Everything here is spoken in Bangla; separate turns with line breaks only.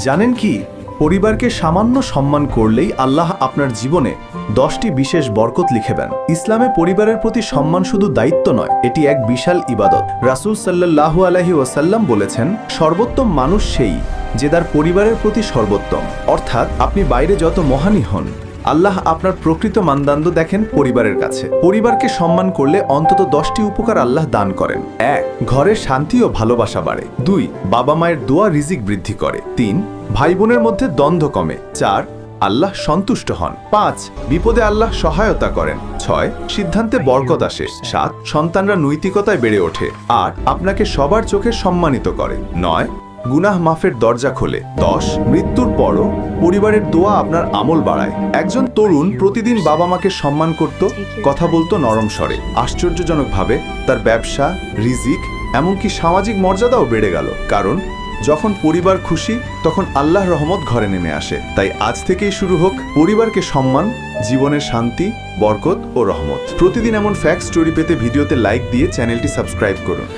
জানেন কি, পরিবারকে সামান্য সম্মান করলেই আল্লাহ আপনার জীবনে 10টি বিশেষ বরকত লিখেবেন। ইসলামে পরিবারের প্রতি সম্মান শুধু দায়িত্ব নয়, এটি এক বিশাল ইবাদত। রাসূল সাল্লাল্লাহু আলাইহি ওয়াসাল্লাম বলেছেন, সর্বোত্তম মানুষ সেই যে তার পরিবারের প্রতি সর্বোত্তম। অর্থাৎ আপনি বাইরে যত মহানই হন, আল্লাহ আপনার প্রকৃত মানদণ্ড দেখেন পরিবারের কাছে। পরিবারকে সম্মান করলে অন্তত 10টি উপকার আল্লাহ দান করেন। 1. ঘরের শান্তি ও ভালোবাসা বাড়ে। 2. বাবা মায়ের দোয়া রিজিক বৃদ্ধি করে। 3. ভাই বোনের মধ্যে দ্বন্দ্ব কমে। 4. আল্লাহ সন্তুষ্ট হন। 5. বিপদে আল্লাহ সহায়তা করেন। 6. সিদ্ধান্তে বরকত আসে। 7. সন্তানরা নৈতিকতায় বেড়ে ওঠে। 8. আপনাকে সবার চোখে সম্মানিত করে। 9. গুনাহ মাফের দরজা খোলে। 10. মৃত্যুর পরও পরিবারের দোয়া আপনার আমল বাড়ায়। একজন তরুণ প্রতিদিন বাবা মাকে সম্মান করত, কথা বলতো নরম স্বরে। আশ্চর্যজনকভাবে তার ব্যবসা, রিজিক, এমনকি সামাজিক মর্যাদাও বেড়ে গেল। কারণ যখন পরিবার খুশি, তখন আল্লাহর রহমত ঘরে নেমে আসে। তাই আজ থেকেই শুরু হোক পরিবারকে সম্মান, জীবনের শান্তি, বরকত ও রহমত। প্রতিদিন এমন ফ্যাক্ট স্টোরি পেতে ভিডিওতে লাইক দিয়ে চ্যানেলটি সাবস্ক্রাইব করুন।